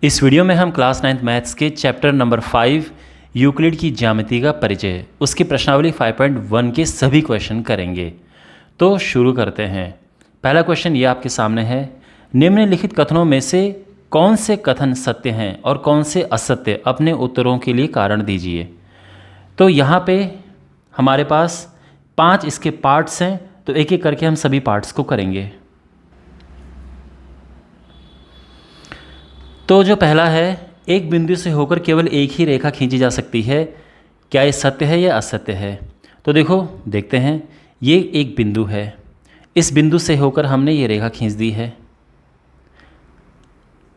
इस वीडियो में हम क्लास 9th मैथ्स के चैप्टर नंबर 5 यूक्लिड की ज्यामिति का परिचय उसकी प्रश्नावली 5.1 के सभी क्वेश्चन करेंगे। तो शुरू करते हैं। पहला क्वेश्चन ये आपके सामने है, निम्नलिखित कथनों में से कौन से कथन सत्य हैं और कौन से असत्य, अपने उत्तरों के लिए कारण दीजिए। तो यहाँ पे हमारे पास 5 इसके पार्ट्स हैं, तो एक एक करके हम सभी पार्ट्स को करेंगे। तो जो पहला है, एक बिंदु से होकर केवल एक ही रेखा खींची जा सकती है, क्या ये सत्य है या असत्य है। तो देखते हैं, ये एक बिंदु है, इस बिंदु से होकर हमने ये रेखा खींच दी है।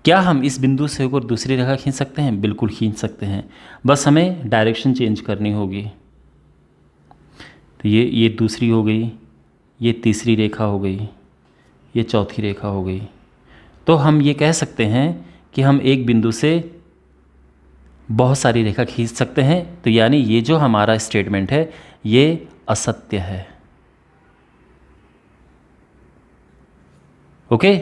क्या हम इस बिंदु से होकर दूसरी रेखा खींच सकते हैं? बिल्कुल खींच सकते हैं, बस हमें डायरेक्शन चेंज करनी होगी। तो ये दूसरी हो गई, ये तीसरी रेखा हो गई, ये चौथी रेखा हो गई। तो हम ये कह सकते हैं कि हम एक बिंदु से बहुत सारी रेखा खींच सकते हैं। तो यानी ये जो हमारा स्टेटमेंट है ये असत्य है। ओके।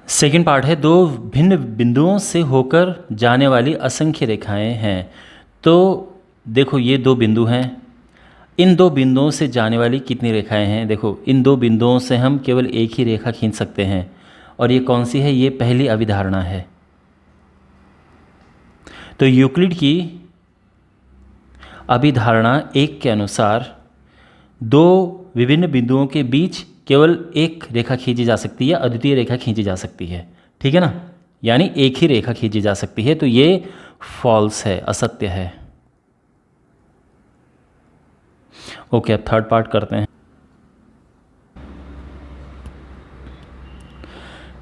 सेकंड पार्ट है, दो भिन्न बिंदुओं से होकर जाने वाली असंख्य रेखाएं हैं। तो देखो, ये दो बिंदु हैं, इन दो बिंदुओं से जाने वाली कितनी रेखाएं हैं। देखो, इन दो बिंदुओं से हम केवल एक ही रेखा खींच सकते हैं, और ये कौन सी है? ये पहली अभिधारणा है। तो यूक्लिड की अभिधारणा 1 के अनुसार दो विभिन्न बिंदुओं के बीच केवल एक रेखा खींची जा सकती है, अद्वितीय रेखा खींची जा सकती है। ठीक है ना, यानी एक ही रेखा खींची जा सकती है। तो ये फॉल्स है, असत्य है। ओके, अब थर्ड पार्ट करते हैं।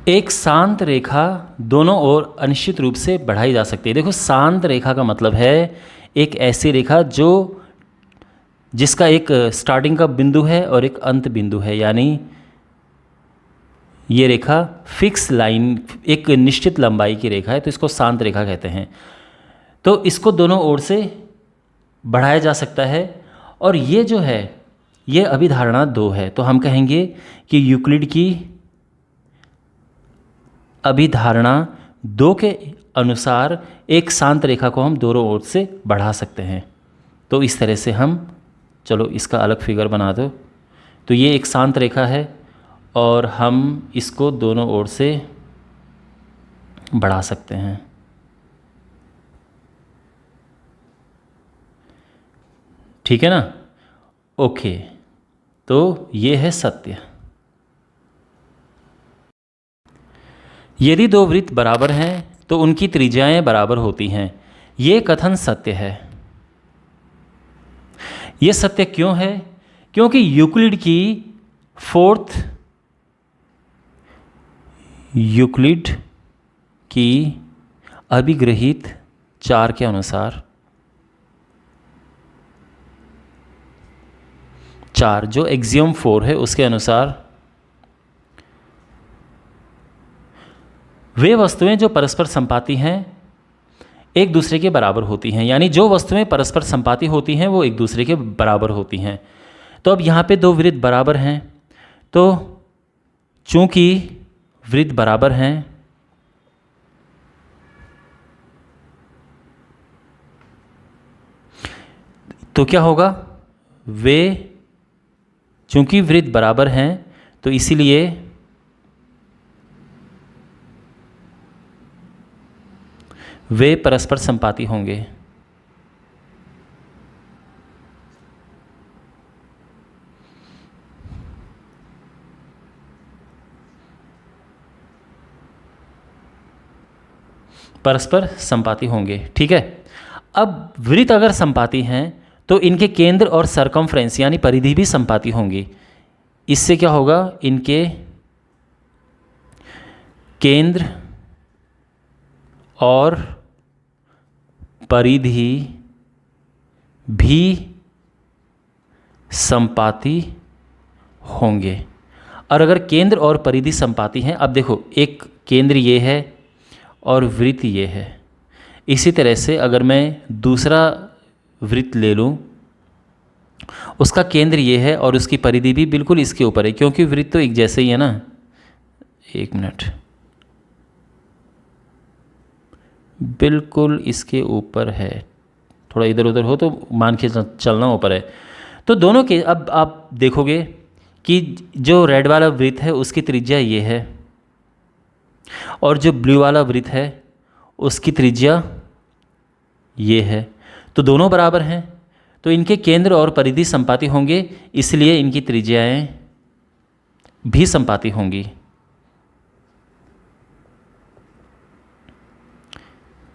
एक शांत रेखा दोनों ओर अनिश्चित रूप से बढ़ाई जा सकती है। देखो, शांत रेखा का मतलब है एक ऐसी रेखा जिसका एक स्टार्टिंग का बिंदु है और एक अंत बिंदु है, यानी ये रेखा फिक्स लाइन, एक निश्चित लंबाई की रेखा है, तो इसको शांत रेखा कहते हैं। तो इसको दोनों ओर से बढ़ाया जा सकता है, और ये जो है ये अभिधारणा 2 है। तो हम कहेंगे कि यूक्लिड की अभिधारणा 2 के अनुसार एक शांत रेखा को हम दोनों ओर से बढ़ा सकते हैं। तो इस तरह से हम, चलो इसका अलग फिगर बना दो। तो ये एक शांत रेखा है और हम इसको दोनों ओर से बढ़ा सकते हैं। ठीक है ना। ओके, तो ये है सत्य। यदि दो वृत्त बराबर हैं तो उनकी त्रिज्याएं बराबर होती हैं, ये कथन सत्य है। ये सत्य क्यों है? क्योंकि यूक्लिड की अभिग्रहित 4 के अनुसार, 4 जो एक्सियम 4 है उसके अनुसार, वे वस्तुएं जो परस्पर संपाती हैं एक दूसरे के बराबर होती हैं। यानी जो वस्तुएं परस्पर संपाती होती हैं वो एक दूसरे के बराबर होती हैं। तो अब यहाँ पे दो वृत्त बराबर हैं, तो चूंकि वृत्त बराबर हैं तो क्या होगा? चूंकि वृत्त बराबर हैं तो इसीलिए वे परस्पर संपाती होंगे। परस्पर संपाती होंगे। ठीक है। अब वृत्त अगर संपाती हैं तो इनके केंद्र और सरकमफ्रेंस यानी परिधि भी संपाती होंगी। इससे क्या होगा? इनके केंद्र और परिधि भी संपाती होंगे। और अगर केंद्र और परिधि संपाती हैं, अब देखो, एक केंद्र ये है और वृत्त ये है। इसी तरह से अगर मैं दूसरा वृत्त ले लूँ, उसका केंद्र ये है और उसकी परिधि भी बिल्कुल इसके ऊपर है, क्योंकि वृत्त तो एक जैसे ही है ना, एक मिनट, बिल्कुल इसके ऊपर है, थोड़ा इधर उधर हो तो मान के चलना ऊपर है। तो दोनों के अब आप देखोगे कि जो रेड वाला वृत्त है उसकी त्रिज्या ये है और जो ब्लू वाला वृत्त है उसकी त्रिज्या ये है, तो दोनों बराबर हैं, तो इनके केंद्र और परिधि संपाती होंगे, इसलिए इनकी त्रिज्याएं भी संपाती होंगी।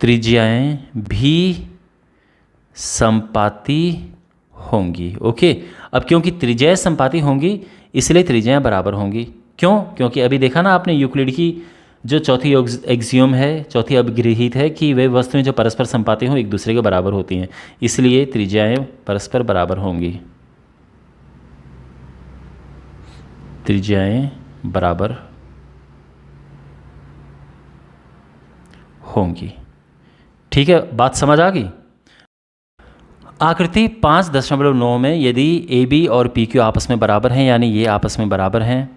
त्रिज्याएं भी संपाती होंगी। ओके, अब क्योंकि त्रिज्याएं संपाती होंगी इसलिए त्रिज्याएं बराबर होंगी। क्यों? क्योंकि अभी देखा ना आपने यूक्लिड की जो चौथी एक्सियोम है, चौथी अभिगृहित है कि वे वस्तुएं जो परस्पर संपाती हों एक दूसरे के बराबर होती हैं, इसलिए त्रिज्याएं परस्पर बराबर होंगी। त्रिज्याएं बराबर होंगी। ठीक है, बात समझ आ गई। आकृति 5.9 में यदि ए बी और पी क्यू आपस में बराबर हैं, यानी ये आपस में बराबर हैं,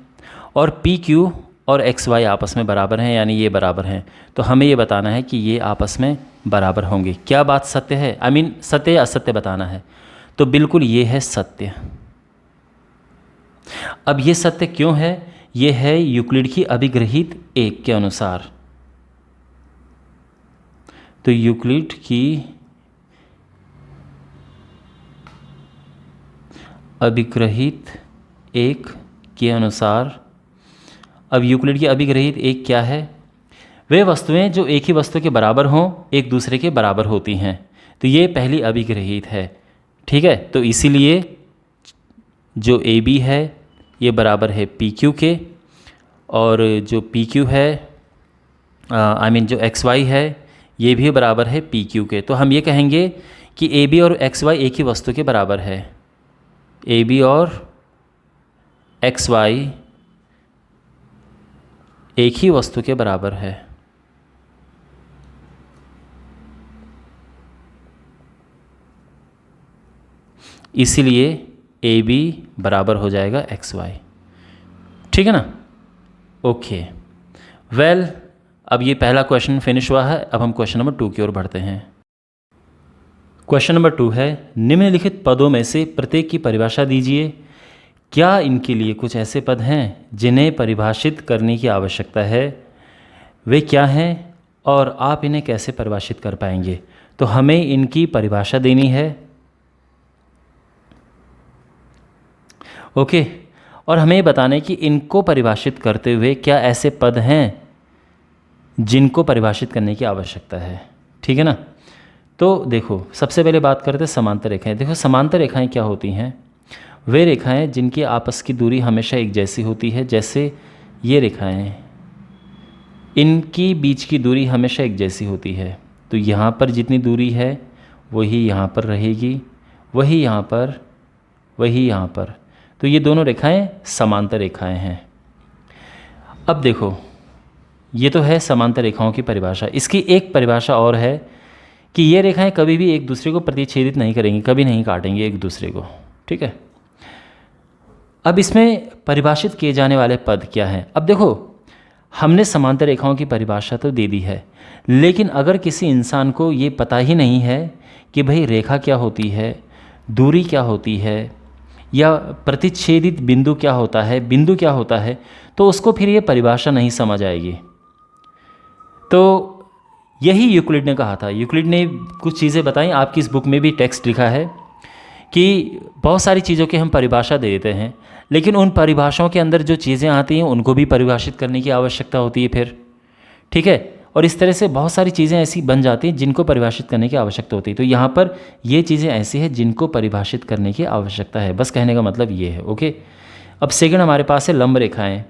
और पी क्यू और एक्स वाई आपस में बराबर हैं, यानी ये बराबर हैं, तो हमें ये बताना है कि ये आपस में बराबर होंगे। क्या बात सत्य है? आई मीन सत्य या असत्य बताना है। तो बिल्कुल ये है सत्य। अब ये सत्य क्यों है? ये है यूक्लिड की अभिगृहित एक के अनुसार। तो यूक्लिड की अभिग्रहित एक के अनुसार, अब यूक्लिड की अभिग्रहित एक क्या है? वे वस्तुएं जो एक ही वस्तु के बराबर हों एक दूसरे के बराबर होती हैं, तो ये पहली अभिग्रहित है। ठीक है, तो इसीलिए जो ए बी है ये बराबर है पी क्यू के, और जो पी क्यू है आई मीन जो एक्स वाई है ये भी बराबर है पी क्यू के। तो हम ये कहेंगे कि ए बी और एक्स वाई एक ही वस्तु के बराबर है। ए बी और एक्स वाई एक ही वस्तु के बराबर है। इसीलिए ए बी बराबर हो जाएगा एक्स वाई। ठीक है ना? ओके, वेल अब ये पहला क्वेश्चन फिनिश हुआ है। अब हम क्वेश्चन नंबर 2 की ओर बढ़ते हैं। क्वेश्चन नंबर 2 है, निम्नलिखित पदों में से प्रत्येक की परिभाषा दीजिए। क्या इनके लिए कुछ ऐसे पद हैं जिन्हें परिभाषित करने की आवश्यकता है? वे क्या हैं और आप इन्हें कैसे परिभाषित कर पाएंगे? तो हमें इनकी परिभाषा देनी है। ओके, और हमें ये बताना है कि इनको परिभाषित करते हुए क्या ऐसे पद हैं जिनको परिभाषित करने की आवश्यकता है। ठीक है ना? तो देखो, सबसे पहले बात करते हैं समांतर रेखाएं। देखो, समांतर रेखाएं क्या होती हैं? वे रेखाएं जिनकी आपस की दूरी हमेशा एक जैसी होती है। जैसे ये रेखाएं, इनकी बीच की दूरी हमेशा एक जैसी होती है। तो यहाँ पर जितनी दूरी है वही यहाँ पर रहेगी, वही यहाँ पर, वही यहाँ पर। तो ये दोनों रेखाएं समांतर रेखाएं हैं। अब देखो, ये तो है समांतर रेखाओं की परिभाषा। इसकी एक परिभाषा और है कि ये रेखाएं कभी भी एक दूसरे को प्रतिच्छेदित नहीं करेंगी, कभी नहीं काटेंगे एक दूसरे को। ठीक है, अब इसमें परिभाषित किए जाने वाले पद क्या हैं? अब देखो, हमने समांतर रेखाओं की परिभाषा तो दे दी है, लेकिन अगर किसी इंसान को ये पता ही नहीं है कि भाई रेखा क्या होती है, दूरी क्या होती है, या प्रतिच्छेदित बिंदु क्या होता है, बिंदु क्या होता है, तो उसको फिर ये परिभाषा नहीं समझ आएगी। तो यही यूक्लिड ने कहा था। यूक्लिड ने कुछ चीज़ें बताई, आपकी इस बुक में भी टेक्स्ट लिखा है कि बहुत सारी चीज़ों की हम परिभाषा दे देते हैं, लेकिन उन परिभाषाओं के अंदर जो चीज़ें आती हैं उनको भी परिभाषित करने की आवश्यकता होती है फिर। ठीक है, और इस तरह से बहुत सारी चीज़ें ऐसी बन जाती हैं जिनको परिभाषित करने की आवश्यकता होती है। तो यहाँ पर ये चीज़ें ऐसी हैं जिनको परिभाषित करने की आवश्यकता है, बस कहने का मतलब ये है। ओके, अब सेकंड हमारे पास है लंब रेखाएँ।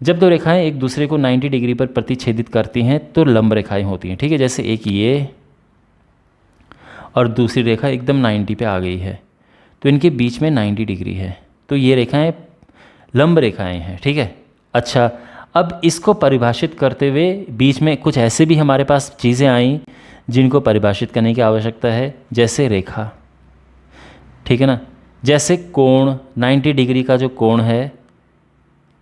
जब दो रेखाएं एक दूसरे को 90 डिग्री पर प्रतिच्छेदित करती हैं तो लंब रेखाएं होती हैं। ठीक है, जैसे एक ये और दूसरी रेखा एकदम 90 पे आ गई है, तो इनके बीच में 90 डिग्री है, तो ये रेखाएं लंब रेखाएं हैं। ठीक है, अच्छा, अब इसको परिभाषित करते हुए बीच में कुछ ऐसे भी हमारे पास चीज़ें आई जिनको परिभाषित करने की आवश्यकता है, जैसे रेखा। ठीक है ना? जैसे कोण, 90 डिग्री का जो कोण है,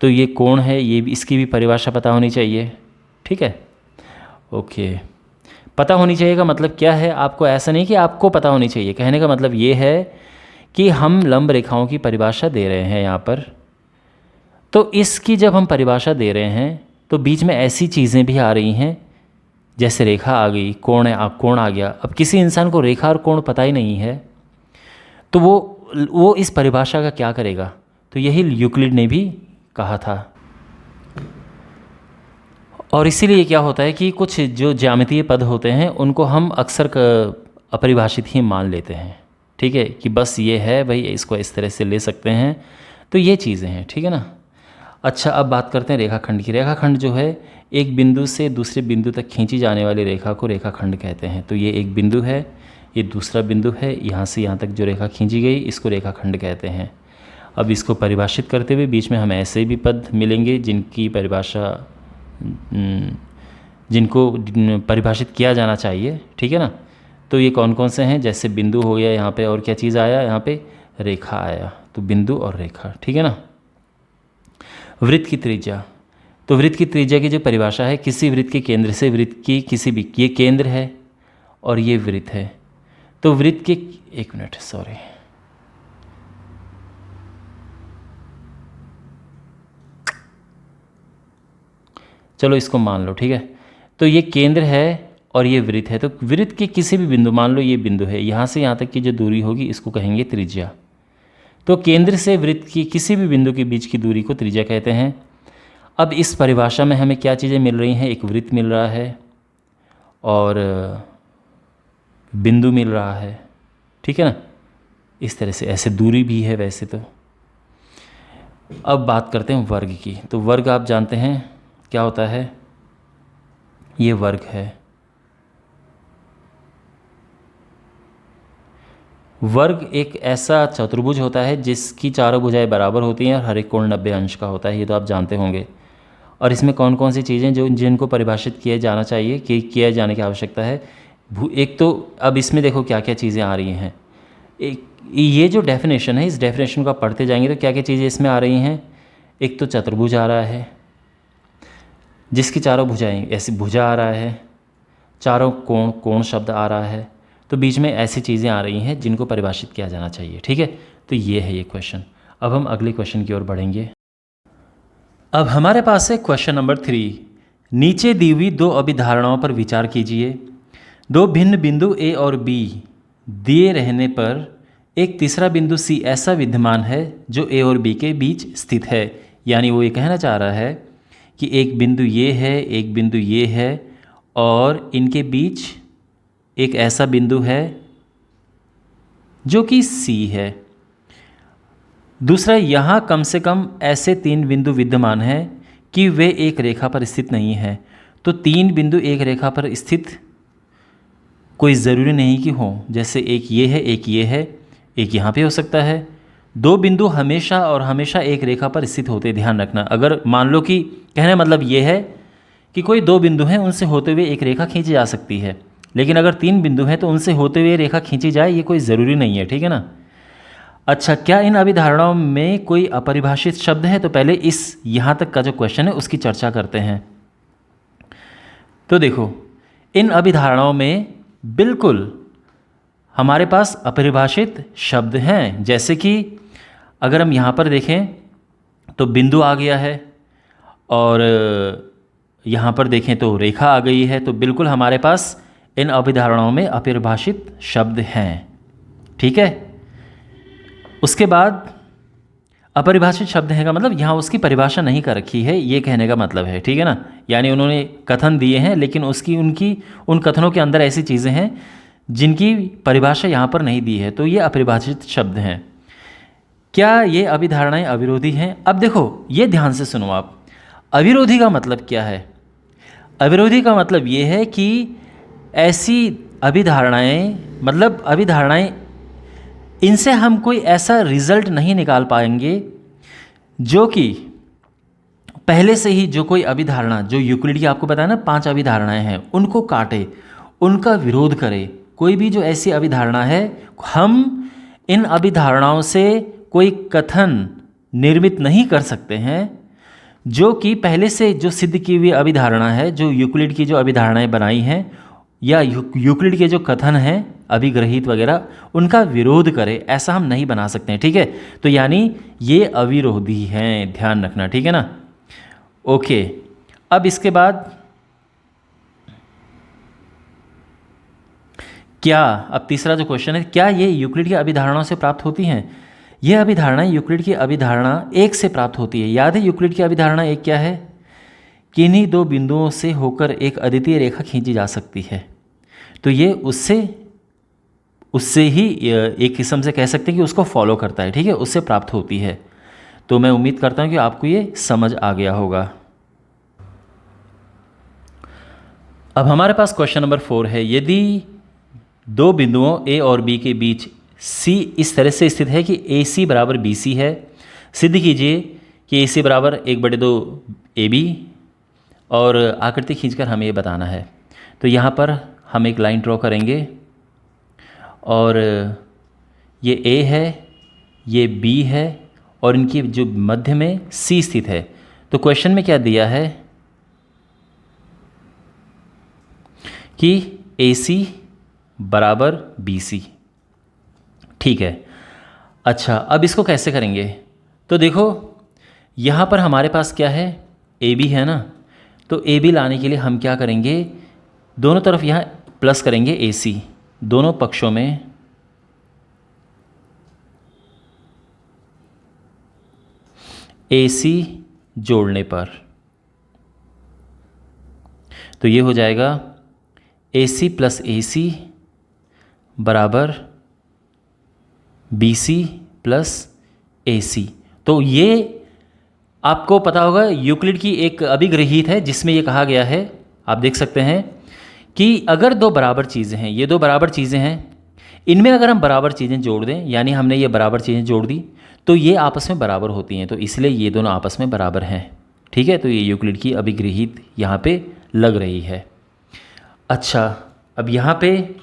तो तो ये कोण है, ये भी, इसकी भी परिभाषा पता होनी चाहिए। ठीक है, ओके। पता होनी चाहिए का मतलब क्या है आपको? ऐसा नहीं कि आपको पता होनी चाहिए, कहने का मतलब ये है कि हम लंब रेखाओं की परिभाषा दे रहे हैं यहाँ पर। तो इसकी जब हम परिभाषा दे रहे हैं तो बीच में ऐसी चीज़ें भी आ रही हैं, जैसे रेखा आ गई, कोण है, कोण आ गया। अब किसी इंसान को रेखा और कोण पता ही नहीं है, तो वो इस परिभाषा का क्या करेगा? तो यही यूक्लिड ने भी कहा था। और इसीलिए क्या होता है कि कुछ जो ज्यामितीय पद होते हैं उनको हम अक्सर अपरिभाषित ही मान लेते हैं। ठीक है, कि बस ये है भाई, इसको इस तरह से ले सकते हैं। तो ये चीज़ें हैं, ठीक है ना। अच्छा, अब बात करते हैं रेखाखंड की। रेखाखंड जो है, एक बिंदु से दूसरे बिंदु तक खींची जाने वाली रेखा को रेखाखंड कहते हैं। तो ये एक बिंदु है, ये दूसरा बिंदु है, यहाँ से यहाँ तक जो रेखा खींची गई इसको रेखाखंड कहते हैं। अब इसको परिभाषित करते हुए बीच में हमें ऐसे भी पद मिलेंगे जिनकी परिभाषा, जिनको परिभाषित किया जाना चाहिए। ठीक है ना। तो ये कौन कौन से हैं? जैसे बिंदु हो गया यहाँ पे, और क्या चीज़ आया यहाँ पे? रेखा आया। तो बिंदु और रेखा, ठीक है ना। वृत्त की त्रिज्या, तो वृत्त की त्रिज्या की जो परिभाषा है, किसी वृत्त के केंद्र से वृत्त की किसी भी, ये केंद्र है और ये वृत्त है, तो वृत्त के, एक मिनट सॉरी, चलो इसको मान लो, ठीक है। तो ये केंद्र है और ये वृत्त है, तो वृत्त के किसी भी बिंदु, मान लो ये बिंदु है, यहाँ से यहाँ तक की जो दूरी होगी इसको कहेंगे त्रिज्या। तो केंद्र से वृत्त की किसी भी बिंदु के बीच की दूरी को त्रिज्या कहते हैं। अब इस परिभाषा में हमें क्या चीज़ें मिल रही हैं? एक वृत्त मिल रहा है और बिंदु मिल रहा है, ठीक है ना। इस तरह से ऐसे दूरी भी है वैसे तो। अब बात करते हैं वर्ग की। तो वर्ग आप जानते हैं क्या होता है? ये वर्ग है। वर्ग एक ऐसा चतुर्भुज होता है जिसकी चारों भुजाएं बराबर होती हैं और हर एक कोण 90 अंश का होता है। ये तो आप जानते होंगे। और इसमें कौन कौन सी चीज़ें जो जिनको परिभाषित किया जाना चाहिए, कि किया जाने की आवश्यकता है? एक तो अब इसमें देखो क्या क्या चीज़ें आ रही हैं। एक ये जो डेफिनेशन है, इस डेफिनेशन को आप पढ़ते जाएंगे तो क्या क्या चीज़ें इसमें आ रही हैं। एक तो चतुर्भुज आ रहा है जिसकी चारों भुजाएं, ऐसी भुजा आ रहा है, चारों कोण, कोण शब्द आ रहा है। तो बीच में ऐसी चीज़ें आ रही हैं जिनको परिभाषित किया जाना चाहिए, ठीक है। तो ये है ये क्वेश्चन। अब हम अगले क्वेश्चन की ओर बढ़ेंगे। अब हमारे पास है क्वेश्चन नंबर 3। नीचे दी हुई दो अभिधारणाओं पर विचार कीजिए। दो भिन्न बिंदु ए और बी दिए रहने पर एक तीसरा बिंदु सी ऐसा विद्यमान है जो ए और बी के बीच स्थित है। यानी वो ये कहना चाह रहा है कि एक बिंदु ये है, एक बिंदु ये है, और इनके बीच एक ऐसा बिंदु है जो कि सी है। दूसरा, यहाँ कम से कम ऐसे 3 बिंदु विद्यमान हैं कि वे एक रेखा पर स्थित नहीं हैं। तो 3 बिंदु एक रेखा पर स्थित कोई ज़रूरी नहीं कि हों। जैसे एक ये है, एक ये है, एक यहाँ पे हो सकता है। 2 बिंदु हमेशा और हमेशा एक रेखा पर स्थित होते, ध्यान रखना। अगर मान लो कि, कहने मतलब ये है कि कोई 2 बिंदु हैं, उनसे होते हुए एक रेखा खींची जा सकती है। लेकिन अगर 3 बिंदु हैं तो उनसे होते हुए रेखा खींची जाए, ये कोई ज़रूरी नहीं है, ठीक है ना। अच्छा, क्या इन अभिधारणाओं में कोई अपरिभाषित शब्द है? तो पहले इस यहाँ तक का जो क्वेश्चन है उसकी चर्चा करते हैं। तो देखो, इन अभिधारणाओं में बिल्कुल हमारे पास अपरिभाषित शब्द हैं। जैसे कि अगर हम यहाँ पर देखें तो बिंदु आ गया है, और यहाँ पर देखें तो रेखा आ गई है। तो बिल्कुल हमारे पास इन अभिधारणाओं में अपरिभाषित शब्द हैं, ठीक है। उसके बाद अपरिभाषित शब्द है का मतलब यहाँ उसकी परिभाषा नहीं कर रखी है, ये कहने का मतलब है, ठीक है ना। यानी उन्होंने कथन दिए हैं लेकिन उन कथनों के अंदर ऐसी चीज़ें हैं जिनकी परिभाषा यहाँ पर नहीं दी है, तो ये अपरिभाषित शब्द हैं। क्या ये अभिधारणाएं अविरोधी हैं? अब देखो, ये ध्यान से सुनो आप। अविरोधी का मतलब क्या है? अविरोधी का मतलब ये है कि ऐसी अभिधारणाएं, मतलब अभिधारणाएं, इनसे हम कोई ऐसा रिजल्ट नहीं निकाल पाएंगे जो कि पहले से ही जो कोई अभिधारणा, जो यूक्लिड की आपको बताया ना 5 अभिधारणाएं हैं, उनको काटे, उनका विरोध करे। कोई भी जो ऐसी अभिधारणा है, हम इन अभिधारणाओं से कोई कथन निर्मित नहीं कर सकते हैं जो कि पहले से जो सिद्ध की हुई अभिधारणा है, जो यूक्लिड की जो अभिधारणाएं बनाई हैं या यूक्लिड के जो कथन हैं अभिग्रहित वगैरह, उनका विरोध करे, ऐसा हम नहीं बना सकते हैं। ठीक है, तो यानी ये अविरोधी हैं, ध्यान रखना। ठीक है ना। ओके, अब इसके बाद क्या, अब तीसरा जो क्वेश्चन है, क्या ये यूक्लिड की अभिधारणाओं से प्राप्त होती हैं? यह अभिधारणाएं यूक्लिड की अभिधारणा एक से प्राप्त होती है। याद है यूक्लिड की अभिधारणा एक क्या है? किन्हीं दो बिंदुओं से होकर एक अद्वितीय रेखा खींची जा सकती है। तो ये उससे उससे ही एक किस्म से कह सकते हैं कि उसको फॉलो करता है। ठीक है, उससे प्राप्त होती है। तो मैं उम्मीद करता हूँ कि आपको ये समझ आ गया होगा। अब हमारे पास क्वेश्चन नंबर 4 है। यदि दो बिंदुओं ए और बी के बीच सी इस तरह से स्थित है कि ए सी बराबर बी सी है, सिद्ध कीजिए कि ए सी बराबर 1/2 ए बी, और आकृति खींचकर हमें ये बताना है। तो यहाँ पर हम एक लाइन ड्रॉ करेंगे और ये ए है, ये बी है, और इनकी जो मध्य में सी स्थित है। तो क्वेश्चन में क्या दिया है कि ए सी बराबर बी सी। ठीक है, अच्छा अब इसको कैसे करेंगे? तो देखो यहाँ पर हमारे पास क्या है, ए बी है ना। तो ए बी लाने के लिए हम क्या करेंगे, दोनों तरफ यहाँ प्लस करेंगे ए सी, दोनों पक्षों में ए सी जोड़ने पर। तो ये हो जाएगा ए सी प्लस ए सी बराबर बी सी प्लस ए सी। तो ये आपको पता होगा यूक्लिड की एक अभिग्रहित है जिसमें ये कहा गया है, आप देख सकते हैं कि अगर दो बराबर चीज़ें हैं, ये दो बराबर चीज़ें हैं, इनमें अगर हम बराबर चीज़ें जोड़ दें, यानी हमने ये बराबर चीज़ें जोड़ दी, तो ये आपस में बराबर होती हैं। तो इसलिए ये दोनों आपस में बराबर हैं। ठीक है, तो ये यूक्लिड की अभिग्रहित यहाँ पे लग रही है। अच्छा, अब यहाँ पे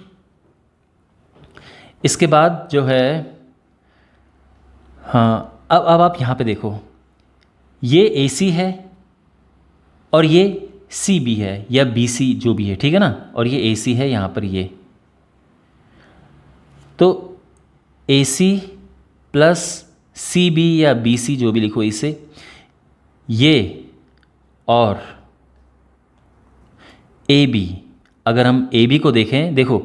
इसके बाद जो है, हाँ अब आप यहाँ पे देखो, ये ए सी है और ये सी बी है या बी सी जो भी है, ठीक है ना, और ये ए सी है यहाँ पर ये। तो ए सी प्लस सी बी या बी सी जो भी लिखो इसे, ये और ए बी, अगर हम ए बी को देखें, देखो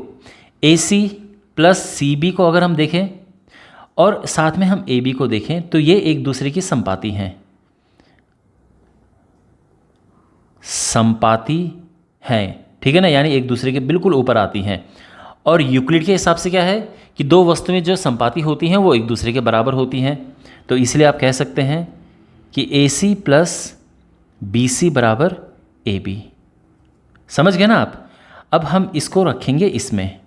ए सी प्लस सी बी को अगर हम देखें और साथ में हम ए बी को देखें, तो ये एक दूसरे की संपाती हैं, संपाती हैं, ठीक है ना, यानी एक दूसरे के बिल्कुल ऊपर आती हैं। और यूक्लिड के हिसाब से क्या है कि दो वस्तुएं जो संपाती होती हैं वो एक दूसरे के बराबर होती हैं। तो इसलिए आप कह सकते हैं कि ए सी प्लस बी सी बराबर ए बी। समझ गए ना आप? अब हम इसको रखेंगे इसमें,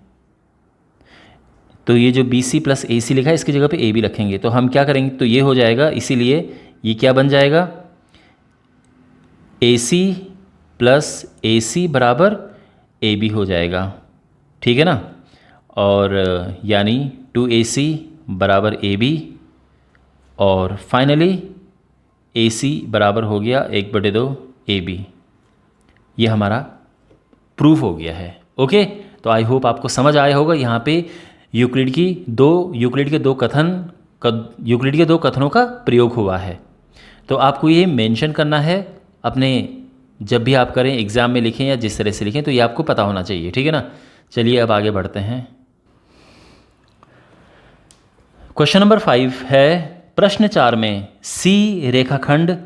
तो ये जो बी सी प्लस ए सी लिखा है इसकी जगह पे ए बी रखेंगे। तो हम क्या करेंगे, तो ये हो जाएगा, इसीलिए ये क्या बन जाएगा, ए सी प्लस ए सी बराबर ए बी हो जाएगा, ठीक है ना। और यानी 2AC बराबर ए बी, और फाइनली ए सी बराबर हो गया 1/2 ए बी। ये हमारा प्रूफ हो गया है। ओके, तो आई होप आपको समझ आया होगा। यहाँ पे यूक्लिड के दो कथनों का प्रयोग हुआ है। तो आपको ये मेंशन करना है अपने, जब भी आप करें एग्ज़ाम में लिखें या जिस तरह से लिखें, तो ये आपको पता होना चाहिए, ठीक है ना। चलिए अब आगे बढ़ते हैं। क्वेश्चन नंबर 5 है, प्रश्न 4 में सी रेखाखंड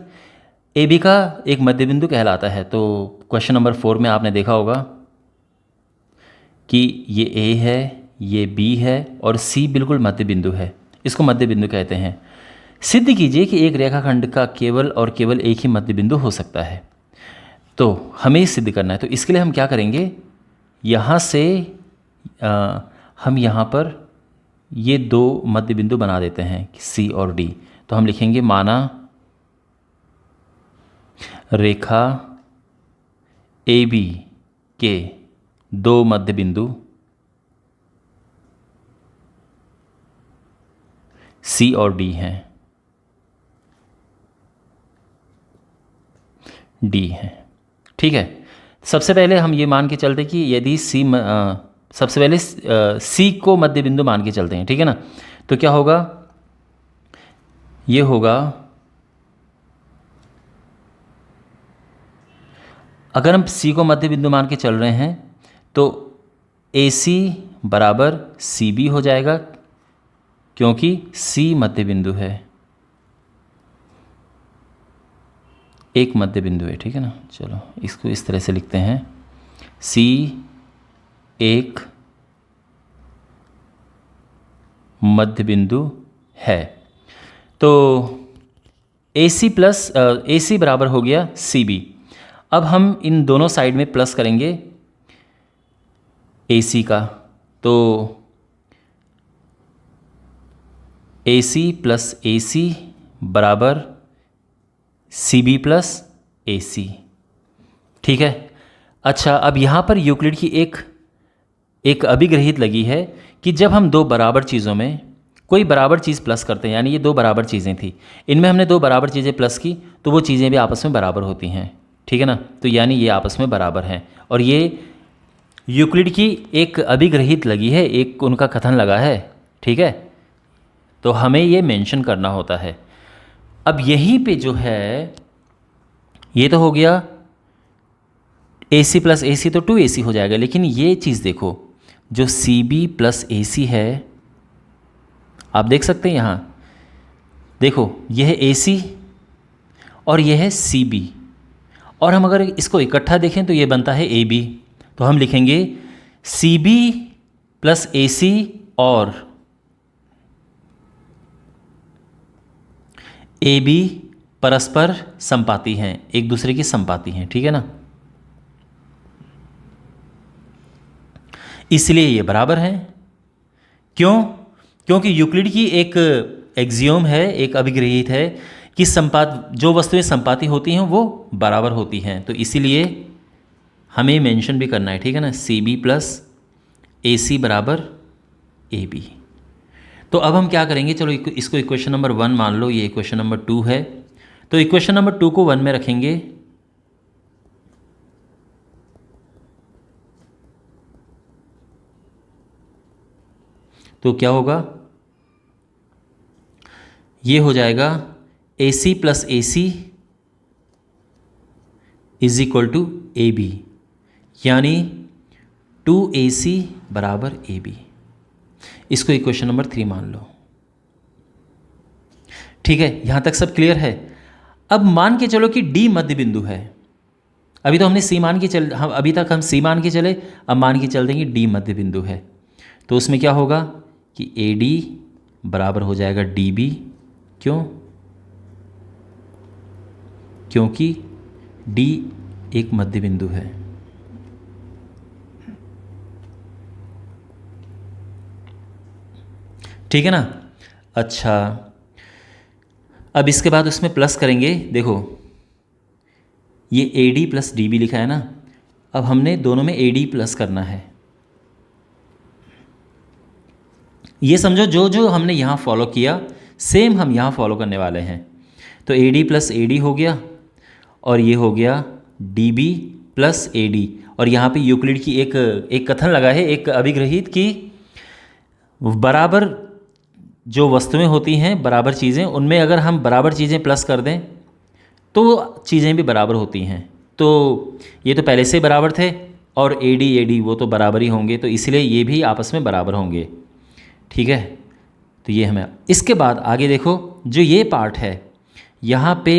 ए बी का एक मध्य बिंदु कहलाता है। तो क्वेश्चन नंबर 4 में आपने देखा होगा कि ये ए है, ये बी है और सी बिल्कुल मध्य बिंदु है, इसको मध्य बिंदु कहते हैं। सिद्ध कीजिए कि एक रेखाखंड का केवल और केवल एक ही मध्य बिंदु हो सकता है। तो हमें सिद्ध करना है, तो इसके लिए हम क्या करेंगे, यहाँ से हम यहाँ पर ये दो मध्य बिंदु बना देते हैं सी और डी। तो हम लिखेंगे माना रेखा ए बी के दो मध्य बिंदु सी और डी हैं। डी है। ठीक है, सबसे पहले हम ये मान के चलते कि यदि सबसे पहले सी को मध्य बिंदु मान के चलते हैं, ठीक है ना। तो क्या होगा, ये होगा, अगर हम सी को मध्य बिंदु मान के चल रहे हैं तो ए सी बराबर सी बी हो जाएगा, क्योंकि सी मध्य बिंदु है, एक मध्य बिंदु है, ठीक है ना। चलो इसको इस तरह से लिखते हैं, सी एक मध्य बिंदु है। तो ए सी बराबर हो गया सी बी। अब हम इन दोनों साइड में प्लस करेंगे ए सी का, तो ए सी प्लस ए सी बराबर सी बी प्लस ए सी। ठीक है। अच्छा, अब यहाँ पर यूक्लिड की एक अभिग्रहित लगी है कि जब हम दो बराबर चीज़ों में कोई बराबर चीज़ प्लस करते हैं, यानी ये दो बराबर चीज़ें थी, इनमें हमने दो बराबर चीज़ें प्लस की तो वो चीज़ें भी आपस में बराबर होती हैं, ठीक है ना। तो यानी ये आपस में बराबर हैं, और ये यूक्लिड की एक अभिग्रहित लगी है, एक उनका कथन लगा है, ठीक है। तो हमें ये मेंशन करना होता है। अब यहीं पे जो है, ये तो हो गया ए सी प्लस ए सी, तो 2AC हो जाएगा। लेकिन ये चीज़ देखो, जो सी बी प्लस ए सी है, आप देख सकते हैं यहाँ, देखो यह है AC और यह है CB, और हम अगर इसको इकट्ठा देखें तो ये बनता है AB। तो हम लिखेंगे CB प्लस AC और AB परस्पर संपाती हैं, एक दूसरे की संपाती हैं, ठीक है ना। इसलिए ये बराबर हैं। क्यों? क्योंकि यूक्लिड की एक एक्सियोम है, एक अभिग्रहित है कि जो वस्तुएं संपाती होती हैं वो बराबर होती हैं। तो इसीलिए हमें मेंशन भी करना है, ठीक है ना, CB प्लस AC बराबर AB। तो अब हम क्या करेंगे, चलो इसको इक्वेशन नंबर 1 मान लो, ये इक्वेशन नंबर 2 है। तो इक्वेशन नंबर 2 को 1 में रखेंगे, तो क्या होगा, ये हो जाएगा AC plus AC is equal to AB, यानी 2AC बराबर AB। इसको इक्वेशन नंबर 3 मान लो। ठीक है, यहां तक सब क्लियर है। अब मान के चलो कि D मध्य बिंदु है। अभी तो हमने C मान के अभी तक हम C मान के चले, अब मान के चल देंगे D मध्य बिंदु है। तो उसमें क्या होगा कि AD बराबर हो जाएगा DB। क्यों? क्योंकि D एक मध्य बिंदु है। ठीक है ना। अच्छा, अब इसके बाद उसमें प्लस करेंगे। देखो ये AD प्लस DB लिखा है ना, अब हमने दोनों में AD प्लस करना है। ये समझो जो जो हमने यहाँ फॉलो किया सेम हम यहाँ फॉलो करने वाले हैं। तो AD प्लस AD हो गया, और ये हो गया DB प्लस AD। और यहाँ पे यूक्लिड की एक कथन लगा है, एक अभिग्रहित कि बराबर जो वस्तुएं होती हैं, बराबर चीज़ें, उनमें अगर हम बराबर चीज़ें प्लस कर दें तो चीज़ें भी बराबर होती हैं। तो ये तो पहले से बराबर थे, और AD वो तो बराबर ही होंगे, तो इसलिए ये भी आपस में बराबर होंगे। ठीक है, तो ये हमें इसके बाद आगे देखो, जो ये पार्ट है यहाँ पे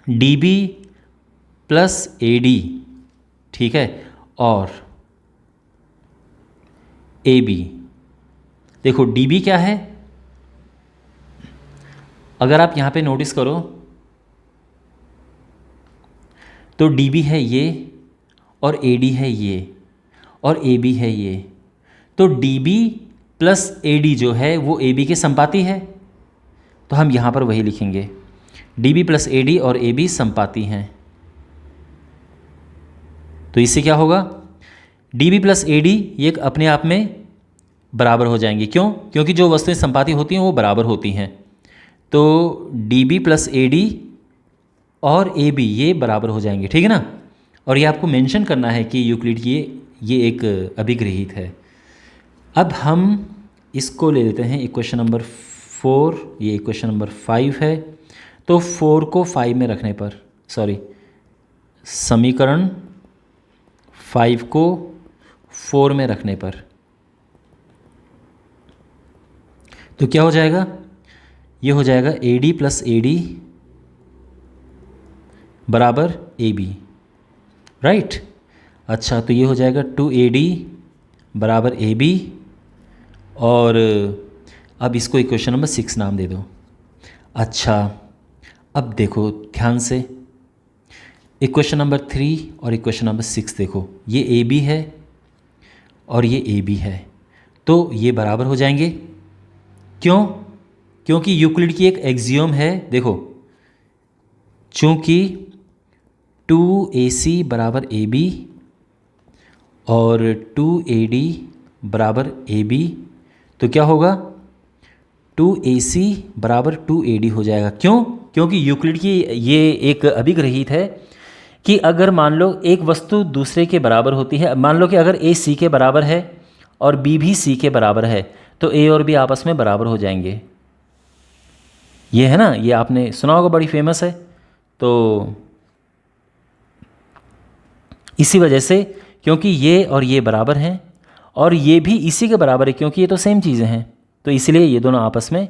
DB प्लस AD, ठीक है, और AB। देखो DB क्या है, अगर आप यहाँ पे नोटिस करो तो DB है ये, और AD है ये, और AB है ये। तो DB प्लस AD जो है वो AB के संपाती है। तो हम यहाँ पर वही लिखेंगे, DB प्लस AD और AB संपाती हैं। तो इससे क्या होगा, DB प्लस AD ये अपने आप में बराबर हो जाएंगे। क्यों? क्योंकि जो वस्तुएं संपाती होती हैं वो बराबर होती हैं। तो DB प्लस AD और ए बी ये बराबर हो जाएंगे, ठीक है ना। और ये आपको मेंशन करना है कि यूक्लिड की ये एक अभिग्रहित है। अब हम इसको ले लेते हैं इक्वेशन नंबर 4, ये इक्वेशन नंबर 5 है। तो 4 को 5 में रखने पर, समीकरण 5 को 4 में रखने पर तो क्या हो जाएगा, ये हो जाएगा A D plus A D बराबर ए बी, राइट। अच्छा, तो ये हो जाएगा 2AD बराबर ए बी। और अब इसको इक्वेशन नंबर 6 नाम दे दो। अच्छा, अब देखो ध्यान से, इक्वेशन नंबर 3 और इक्वेशन नंबर 6 देखो, ये ए बी है और ये ए बी है, तो ये बराबर हो जाएंगे। क्यों? क्योंकि यूक्लिड की एक एक्सियोम है, देखो, चूँकि 2AC बराबर ए बी और 2AD बराबर ए बी, तो क्या होगा 2AC बराबर 2AD हो जाएगा। क्यों? क्योंकि यूक्लिड की ये एक अभिग्रहित है कि अगर मान लो एक वस्तु दूसरे के बराबर होती है, मान लो कि अगर A C के बराबर है और B भी C के बराबर है, तो A और B आपस में बराबर हो जाएंगे। ये है ना, ये आपने सुना होगा, बड़ी फेमस है। तो इसी वजह से, क्योंकि ये और ये बराबर हैं और ये भी इसी के बराबर है, क्योंकि ये तो सेम चीज़ें हैं, तो इसलिए ये दोनों आपस में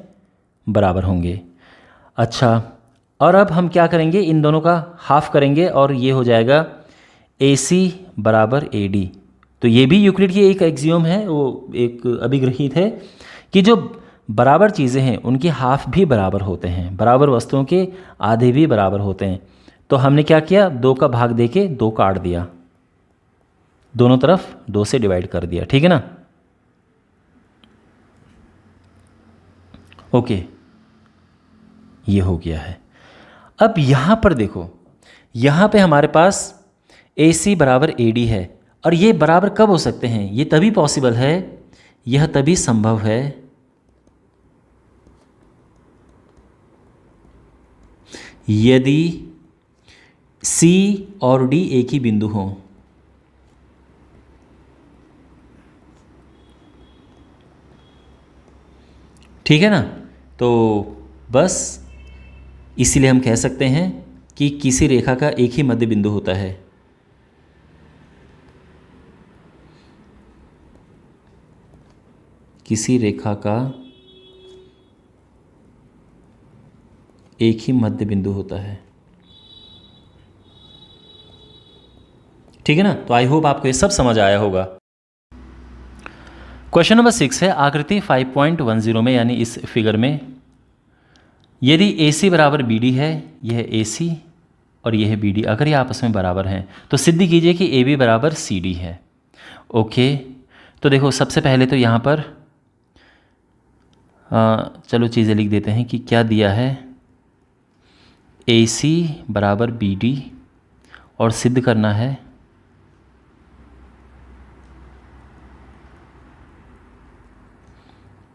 बराबर होंगे। अच्छा, और अब हम क्या करेंगे, इन दोनों का हाफ करेंगे और ये हो जाएगा AC बराबर AD। तो ये भी यूक्लिड की एक एक्सियोम है, वो एक अभिग्रहित है कि जो बराबर चीज़ें हैं उनके हाफ भी बराबर होते हैं, बराबर वस्तुओं के आधे भी बराबर होते हैं। तो हमने क्या किया, 2 का भाग दे के 2 काट दिया, दोनों तरफ 2 से डिवाइड कर दिया, ठीक है ना। ओके, ये हो गया है। अब यहाँ पर देखो, यहाँ पे हमारे पास AC बराबर AD है, और ये बराबर कब हो सकते हैं, ये तभी पॉसिबल है, यह तभी संभव है यदि C और D एक ही बिंदु हों। ठीक है ना। तो बस इसीलिए हम कह सकते हैं कि किसी रेखा का एक ही मध्य बिंदु होता है। किसी रेखा का एक ही मध्य बिंदु होता है, ठीक है ना। तो आई होप आपको ये सब समझ आया होगा। क्वेश्चन नंबर 6 है, आकृति 5.10 में, यानी इस फिगर में, यदि AC बराबर BD है, यह AC और यह BD, अगर ये आपस में बराबर हैं, तो सिद्ध कीजिए कि AB बराबर CD है। ओके, तो देखो सबसे पहले तो यहाँ पर चलो चीज़ें लिख देते हैं कि क्या दिया है, AC बराबर BD और सिद्ध करना है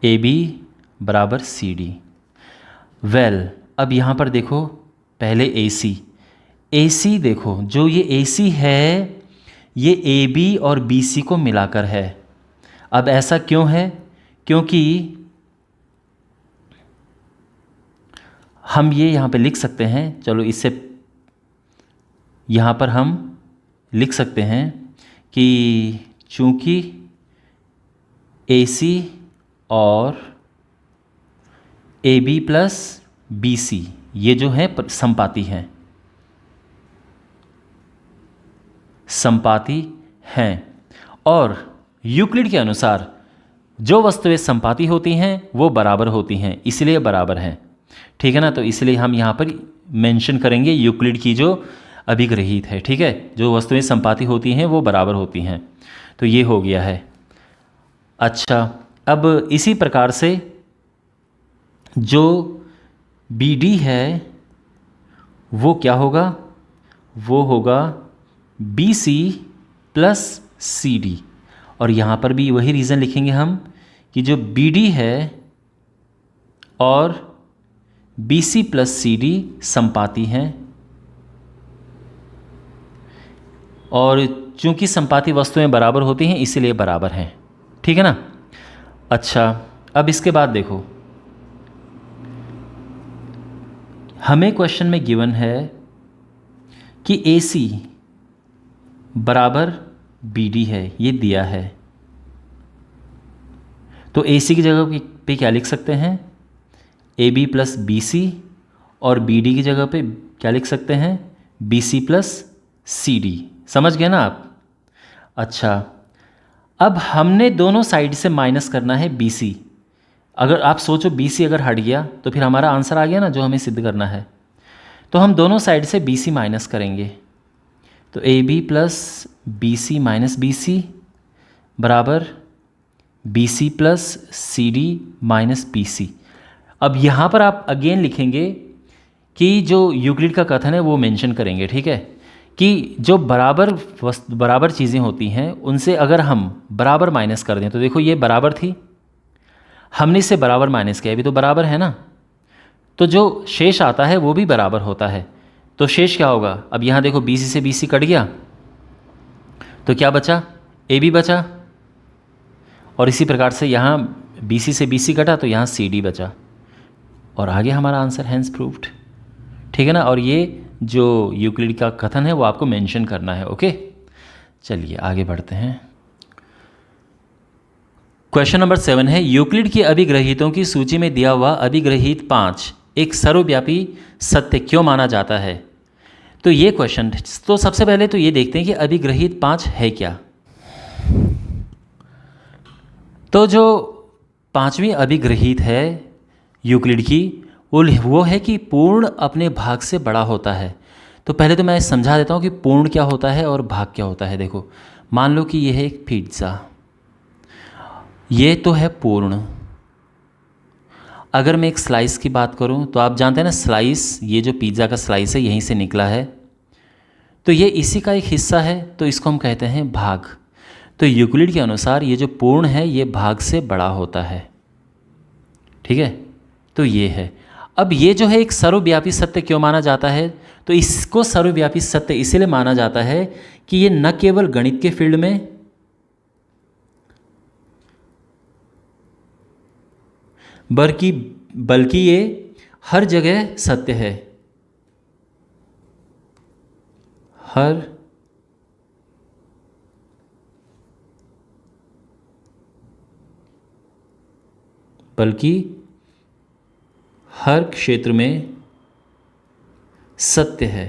AB बराबर CD। वेल, अब यहाँ पर देखो, पहले AC देखो, जो ये AC है ये AB और BC को मिलाकर है। अब ऐसा क्यों है, क्योंकि हम ये यहाँ पे लिख सकते हैं, चलो इससे यहाँ पर हम लिख सकते हैं कि चूँकि AC और AB प्लस BC ये जो है संपाती हैं, और यूक्लिड के अनुसार जो वस्तुएं संपाती होती हैं वो बराबर होती हैं, इसलिए बराबर हैं, ठीक है ना। तो इसलिए हम यहाँ पर मेंशन करेंगे यूक्लिड की जो अभिग्रहित है, ठीक है, जो वस्तुएं संपाती होती हैं वो बराबर होती हैं। तो ये हो गया है। अच्छा, अब इसी प्रकार से जो BD है वो क्या होगा, वो होगा BC प्लस CD, और यहाँ पर भी वही रीज़न लिखेंगे हम कि जो BD है और BC प्लस CD संपाती हैं, और चूंकि संपाती वस्तुएं बराबर होती हैं इसीलिए बराबर हैं। ठीक है ना। अच्छा, अब इसके बाद देखो, हमें क्वेश्चन में गिवन है कि AC बराबर BD है, ये दिया है। तो AC की जगह पे क्या लिख सकते हैं, AB प्लस BC, और BD की जगह पे क्या लिख सकते हैं, BC प्लस CD। समझ गए ना आप। अच्छा, अब हमने दोनों साइड से माइनस करना है BC। अगर आप सोचो BC अगर हट गया तो फिर हमारा आंसर आ गया ना, जो हमें सिद्ध करना है। तो हम दोनों साइड से BC माइनस करेंगे, तो AB plus BC minus BC बराबर BC plus CD minus BC। अब यहाँ पर आप अगेन लिखेंगे कि जो यूक्लिड का कथन है वो मेंशन करेंगे, ठीक है, कि जो बराबर चीज़ें होती हैं उनसे अगर हम बराबर माइनस कर दें, तो देखो ये बराबर थी, हमने इससे बराबर माइनस किया, अभी तो बराबर है ना, तो जो शेष आता है वो भी बराबर होता है। तो शेष क्या होगा, अब यहाँ देखो BC से BC कट गया, तो क्या बचा, AB बचा, और इसी प्रकार से यहाँ BC से BC कटा तो यहाँ CD बचा, और आगे हमारा आंसर हैंस प्रूव्ड। ठीक है ना। और ये जो यूक्लिड का कथन है वो आपको मेंशन करना है। ओके, चलिए आगे बढ़ते हैं। क्वेश्चन नंबर 7 है, यूक्लिड की अभिग्रहीतों की सूची में दिया हुआ अभिग्रहीत 5 एक सर्वव्यापी सत्य क्यों माना जाता है। तो ये क्वेश्चन, तो सबसे पहले तो ये देखते हैं कि अभिग्रहीत 5 है क्या। तो जो 5वीं अभिग्रहीत है यूक्लिड की, वो है कि पूर्ण अपने भाग से बड़ा होता है। तो पहले तो मैं समझा देता हूँ कि पूर्ण क्या होता है और भाग क्या होता है। देखो, मान लो कि ये है एक पिज्ज़ा, ये तो है पूर्ण। अगर मैं एक स्लाइस की बात करूँ तो आप जानते हैं ना, स्लाइस, ये जो पिज़्ज़ा का स्लाइस है यहीं से निकला है, तो ये इसी का एक हिस्सा है, तो इसको हम कहते हैं भाग। तो यूक्लिड के अनुसार ये जो पूर्ण है ये भाग से बड़ा होता है। ठीक है, तो ये है। अब ये जो है एक सर्वव्यापी सत्य क्यों माना जाता है, तो इसको सर्वव्यापी सत्य इसलिए माना जाता है कि ये न केवल गणित के फील्ड में बल्कि ये हर जगह सत्य है, बल्कि हर क्षेत्र में सत्य है।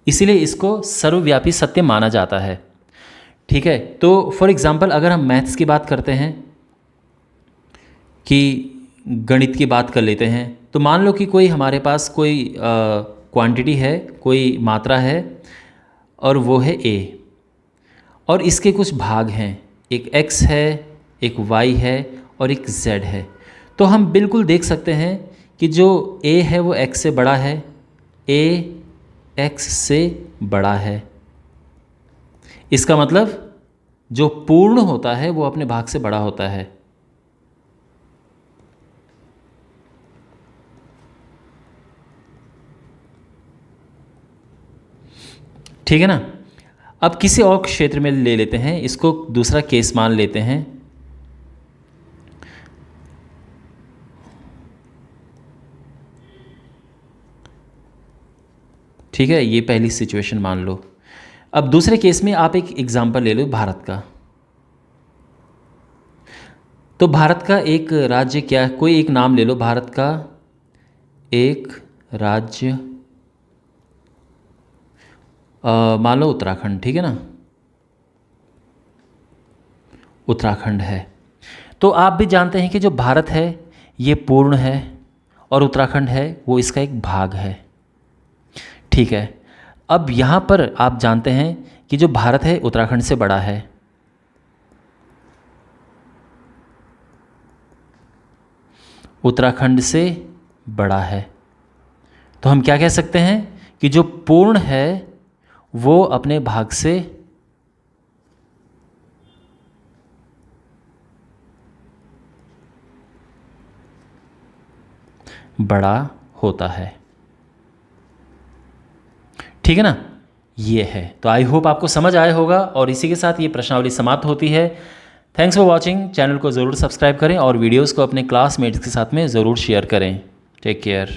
इसीलिए इसको सर्वव्यापी सत्य माना जाता है। ठीक है, तो फॉर एग्जांपल अगर हम मैथ्स की बात करते हैं, कि गणित की बात कर लेते हैं, तो मान लो कि कोई हमारे पास कोई क्वांटिटी है, कोई मात्रा है, और वो है A, और इसके कुछ भाग हैं, एक X है, एक Y है और एक Z है। तो हम बिल्कुल देख सकते हैं कि जो A है वो X से बड़ा है, A X से बड़ा है। इसका मतलब जो पूर्ण होता है वो अपने भाग से बड़ा होता है। ठीक है ना। अब किसी और क्षेत्र में ले लेते हैं, इसको दूसरा केस मान लेते हैं। ठीक है, ये पहली सिचुएशन मान लो। अब दूसरे केस में आप एक एग्जांपल ले लो भारत का। तो भारत का एक राज्य, क्या, कोई एक नाम ले लो, भारत का एक राज्य, मान लो उत्तराखंड। ठीक है ना, उत्तराखंड है। तो आप भी जानते हैं कि जो भारत है ये पूर्ण है और उत्तराखंड है वो इसका एक भाग है। ठीक है, अब यहाँ पर आप जानते हैं कि जो भारत है उत्तराखंड से बड़ा है। उत्तराखंड से बड़ा है, तो हम क्या कह सकते हैं कि जो पूर्ण है वो अपने भाग से बड़ा होता है। ठीक है ना, ये है। तो आई होप आपको समझ आया होगा और इसी के साथ ये प्रश्नावली समाप्त होती है। Thanks for watching. चैनल को ज़रूर सब्सक्राइब करें और वीडियोज़ को अपने क्लासमेट्स के साथ में ज़रूर शेयर करें। Take care.